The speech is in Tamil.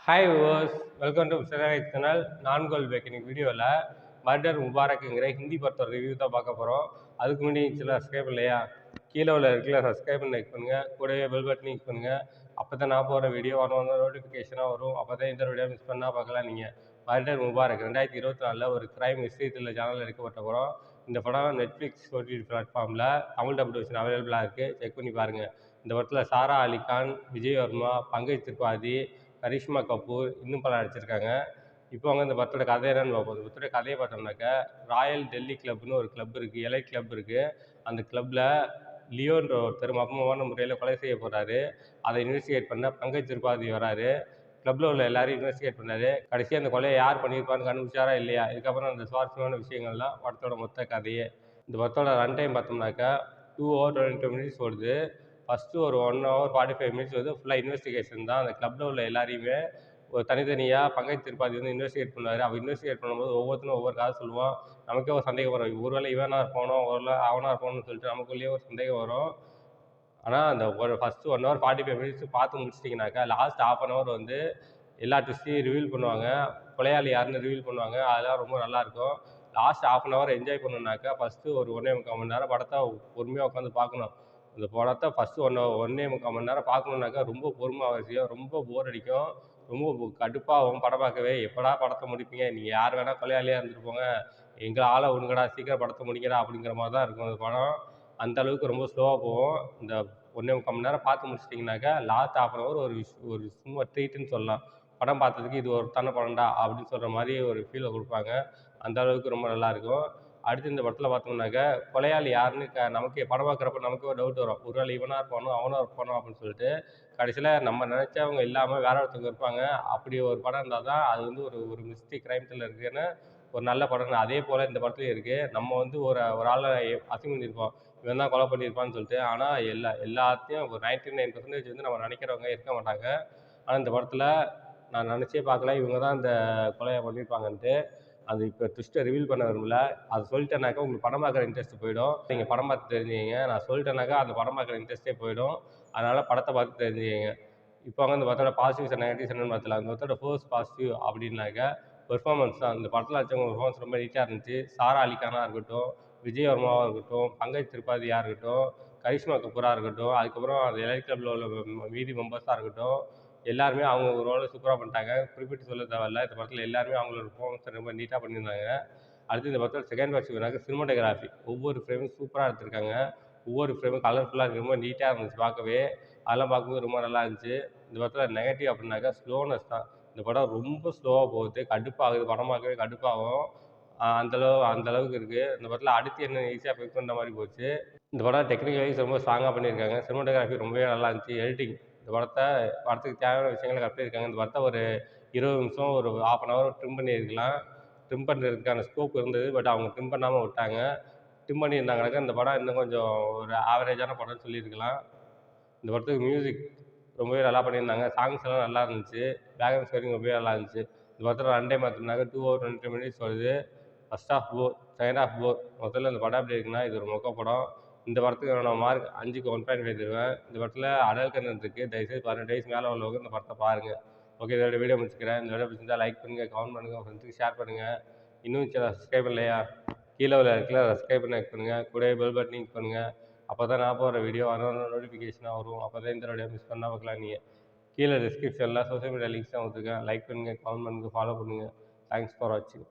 Hi viewers, welcome to mister channel. நான்கோல் பேக். இன்னைக்கு வீடியோவில் மர்டர் முபாரக்குங்கிற ஹிந்தி படத்தோட ரிவ்யூ தான் பார்க்க போகிறோம். அதுக்கு முன்னாடி சில சப்ஸ்கிரைப் இல்லையா, கீழே உள்ள இருக்கிற சப்ஸ்கிரைப் பண்ணி லைக் பண்ணுங்கள், கூடவே பெல் பட்டன் கிளிக் பண்ணுங்கள். அப்போ தான் நான் போகிற வீடியோ வரும் நோட்டிஃபிகேஷனாக வரும். அப்போ தான் இந்த வீடியோ மிஸ் பண்ணால் பார்க்கலாம். நீங்கள் மர்டர் முபாரக் 2024 ஒரு கிரைம் மிஸ்ட்ரி த்ரில்லர் சேனலில் எடுக்கப்பட்ட படம். இந்த படம் நெட்ஃப்ளிக்ஸ் OTT பிளாட்ஃபார்மில் தமிழ் டப் வெர்ஷன் அவைலபிளாக இருக்குது. செக் பண்ணி பாருங்கள். இந்த படத்தில் சாரா அலி கான், விஜய் வர்மா, பங்கஜ் திரிபாதி, கரிஷ்மா கபூர் இன்னும் பல நடிச்சிருக்காங்க. இப்போ அவங்க இந்த படத்தோட கதை என்னன்னு பார்ப்போம். இந்த படத்தோட கதையை பார்த்தோம்னாக்கா, ராயல் டெல்லி கிளப்னு ஒரு கிளப் இருக்குது, எலைட் கிளப் இருக்குது. அந்த கிளப்பில் லியோன்ற ஒருத்தர் மர்மமான முறையில் கொலை செய்யப்படுறாரு. அதை இன்வெஸ்டிகேட் பண்ண பங்கஜ் திரிபாதி வராரு. கிளப்பில் உள்ள எல்லாரையும் இன்வெஸ்டிகேட் பண்ணாரு. கடைசியாக அந்த கொலையை யார் பண்ணியிருப்பான்னு கண்டுபிடிச்சாரா இல்லையா, இதுக்கப்புறம் அந்த சுவாரஸ்யமான விஷயங்கள்லாம் படத்தோட மொத்த கதையே. இந்த படத்தோட ரன் டைம் பார்த்தோம்னாக்கா 2 hours 22 minutes ஓடுது. ஃபஸ்ட்டு ஒரு 1 hour 45 minutes வந்து ஃபுல்லாக இன்வெஸ்டிகேஷன் தான். அந்த கிளப்பில் உள்ள எல்லாரையுமே ஒரு தனித்தனியாக பங்கஜ் திரிபாதி வந்து இன்வெஸ்டிகேட் பண்ணுவார். அவர் இன்வெஸ்டிகேட் பண்ணும்போது ஒவ்வொருத்தரும் ஒவ்வொரு கதை சொல்லுவான். நமக்கே ஒரு சந்தேகம் வரும், ஒருவேளை இவனாக இருப்பானோ, ஒருவேளை அவனாக இருப்பானு சொல்லிட்டு நமக்குள்ளேயே ஒரு சந்தேகம் வரும். ஆனால் அந்த ஒரு ஃபஸ்ட்டு 1 hour 45 minutes பார்த்து முடிச்சிட்டிங்கனாக்கா, லாஸ்ட் ½ an hour வந்து எல்லா ட்விஸ்ட்டையும் ரிவீல் பண்ணுவாங்க. கொலையாளி யாருன்னு ரிவீல் பண்ணுவாங்க. அதெல்லாம் ரொம்ப நல்லாயிருக்கும். லாஸ்ட் ½ an hour என்ஜாய் பண்ணணுன்னாக்கா, ஃபஸ்ட்டு ஒரு 1.25 மணி நேரம் படத்தை பொறுமையாக உட்காந்து பார்க்கணும். அந்த படத்தை ஃபஸ்ட்டு 1.25 மணி நேரம் பார்க்கணுன்னாக்கா ரொம்ப பொறுமை அவசியம். ரொம்ப போர் அடிக்கும், ரொம்ப கடுப்பாகும் படம் பார்க்கவே. எப்படா படத்தை முடிப்பீங்க, நீங்கள் யார் வேணால் கொலையாளியாக இருந்துட்டு போங்க, எங்களை ஆளை விடுங்கடா, சீக்கிரம் படத்தை முடிங்கடா அப்படிங்கிற மாதிரி தான் இருக்கும் அந்த படம். அந்த அளவுக்கு ரொம்ப ஸ்லோவாக போகும். இந்த 1.25 மணி நேரம் பார்த்து முடிச்சிட்டிங்கனாக்கா, லாஸ்ட் ½ an hour ஒரு சும்மா ட்ரீட்டுன்னு சொல்லலாம். படம் பார்த்ததுக்கு இது ஒருத்தான படம்டா அப்படின்னு சொல்கிற மாதிரி ஒரு ஃபீலை கொடுப்பாங்க. அந்த அளவுக்கு ரொம்ப நல்லாயிருக்கும். அடுத்து இந்த படத்தில் பார்த்தோம்னாக்கா, கொலையாளி யாருன்னு நமக்கே படம் பார்க்குறப்ப நமக்கே ஒரு டவுட் வரும், ஒருவேளை இவனாக இருப்பானோ அவனாக இருப்பானோ அப்படின்னு சொல்லிட்டு. கடைசியில் நம்ம நினச்சவங்க இல்லாமல் வேற ஒருத்தவங்க இருப்பாங்க. அப்படி ஒரு படம் இருந்தால் தான் அது வந்து ஒரு ஒரு மிஸ்ட்ரி கிரைம் த்ரில்லர் இருக்குன்னு ஒரு நல்ல படம். அதே போல் இந்த படத்துலையும் இருக்குது. நம்ம வந்து ஒரு ஒரு ஆளை அசிங்கம் பண்ணியிருப்போம், இவன் தான் கொலை பண்ணியிருப்பான்னு சொல்லிட்டு. ஆனால் எல்லாத்தையும் ஒரு 99% வந்து நம்ம நினைக்கிறவங்க இருக்க மாட்டாங்க. ஆனால் இந்த படத்தில் நான் நினச்சே பார்க்கல இவங்க தான் இந்த கொலையை பண்ணியிருப்பாங்கன்ட்டு. அது இப்போ ட்விஸ்ட்டை ரிவீல் பண்ண விரும்பல. அது சொல்லிட்டேனாக்கா உங்களுக்கு படம் பார்க்குற இன்ட்ரெஸ்ட் போயிடும். நீங்கள் படம் பார்த்து தெரிஞ்சுக்கிங்க. நான் சொல்லிட்டேனாக்கா அந்த படம் பார்க்குற இன்ட்ரெஸ்ட்டே போயிடும். அதனால் படத்தை பார்த்து தெரிஞ்சுக்கிங்க. இப்போ வந்து இந்த படத்தோட பாசிட்டிவ்ஸ் அண்ட் நெகட்டிவ்ஸ் என்னென்னு பார்த்தலாம். இந்த படத்தோட ஃபர்ஸ்ட் பாசிட்டிவ் அப்படின்னாக்கா பெர்ஃபார்மன்ஸ் தான். இந்த படத்தில் வச்சவங்க பெர்ஃபார்மன்ஸ் ரொம்ப நீட்டாக இருந்துச்சு. சாரா அலி கானாக இருக்கட்டும், விஜய் வர்மாவாக இருக்கட்டும், பங்கஜ் திரிபாதியாக இருக்கட்டும், கரிஷ்மா கபூராக இருக்கட்டும், அதுக்கப்புறம் அந்த எலைட் கிளப்பில் உள்ள மீதி மெம்பர்ஸாக இருக்கட்டும், எல்லாருமே அவங்க ஒரு ரோலை சூப்பராக பண்ணிட்டாங்க. குறிப்பிட்டு சொல்ல தேவையில்ல, இந்த படத்தில் எல்லாருமே அவங்களோட பெர்ஃபார்மன்ஸை ரொம்ப நீட்டாக பண்ணியிருந்தாங்க. அடுத்து இந்த படத்தோட செகண்ட் பாசிட்டிவ்னாக்க சினிமாட்டோகிராஃபி. ஒவ்வொரு ஃப்ரேமும் சூப்பராக எடுத்திருக்காங்க. ஒவ்வொரு ஃப்ரேமும் கலர்ஃபுல்லாக ரொம்ப நீட்டாக இருந்துச்சு பார்க்கவே. அதெல்லாம் பார்க்கும்போது ரொம்ப நல்லா இருந்துச்சு. இந்த படத்தில் நெகட்டிவ் அப்படின்னாக்கா ஸ்லோனஸ் தான். இந்த படம் ரொம்ப ஸ்லோவாக போகுது, கடுப்பாகுது, படம் பார்க்கவே கடுப்பாகும். அந்த அளவுக்கு இருக்குது. இந்த படத்தில் அடுத்து என்ன ஈஸியாக பிக் பண்ணுற மாதிரி போச்சு. இந்த படம் டெக்னிக்கல் வைஸ் ரொம்ப ஸ்ட்ராங்காக பண்ணியிருக்காங்க. சினிமாட்டோகிராஃபி ரொம்பவே நல்லா இருந்துச்சு. எடிட்டிங், இந்த படத்துக்கு தேவையான விஷயங்களை கரெக்டாக இருக்காங்க. இந்த படத்தை ஒரு 20 நிமிஷம் ஒரு ½ an hour ட்ரிம் பண்ணியிருக்கலாம். ட்ரிம் பண்ணுறதுக்கான ஸ்கோப் இருந்தது. பட் அவங்க ட்ரிம் பண்ணாமல் விட்டாங்க. ட்ரிம் பண்ணியிருந்தாங்கனாக்கா இந்த படம் இன்னும் கொஞ்சம் ஒரு ஆவரேஜான படம்னு சொல்லியிருக்கலாம். இந்த படத்துக்கு மியூசிக் ரொம்பவே நல்லா பண்ணியிருந்தாங்க. சாங்ஸ் எல்லாம் நல்லா இருந்துச்சு. பேக்ரவுண்ட் ஸ்கோரிங் ரொம்பவே நல்லா இருந்துச்சு. இந்த படத்தோட ரன் டைம் பார்த்தோம்னாக்கா 2 hours 22 minutes வருது. ஃபர்ஸ்ட் ஹாஃப் போர், செகண்ட் ஹாஃப் போர். மொத்தத்தில் இந்த படம் எப்படி இருக்குன்னா, இது ஒரு மொக்க படம். இந்த படத்துக்கு நான் மார்க் 5க்கு 1.5 தருவேன். இந்த படத்தில் அடல்ட் கன்டென்ட் இருக்குது. தயவுசெய்து 18 வயசு மேலே உள்ளவங்க இந்த படத்தை பாருங்கள். ஓகே, இதோட வீடியோ முடிச்சுக்கிறேன். இந்த வீடியோ பிடிச்சிருந்தா லைக் பண்ணுங்கள், கமெண்ட் பண்ணுங்கள், உங்கள் ஃப்ரெண்ட்ஸுக்கு ஷேர் பண்ணுங்கள். இன்னும் சில சப்ஸ்கிரைப் இல்லையா, கீழே உள்ள இடத்துல சப்ஸ்கிரைப் பண்ணி பண்ணுங்கள், கூடவே பெல் பட்டன் கிளிக் பண்ணுங்கள். அப்போ தான் நான் போகிற வீடியோ நோட்டிஃபிகேஷனாக வரும். அப்போ தான் இந்த வீடியோ மிஸ் பண்ணால் பார்க்கலாம். நீங்கள் கீழே டிஸ்கிரிப்ஷனில் சோஷியல் மீடியா லிங்க்ஸ் தான் கொடுத்துருக்கேன். லைக் பண்ணுங்கள், கமெண்ட் பண்ணுங்கள், ஃபாலோ பண்ணுங்கள். தேங்க்ஸ் ஃபார் வாட்சிங்.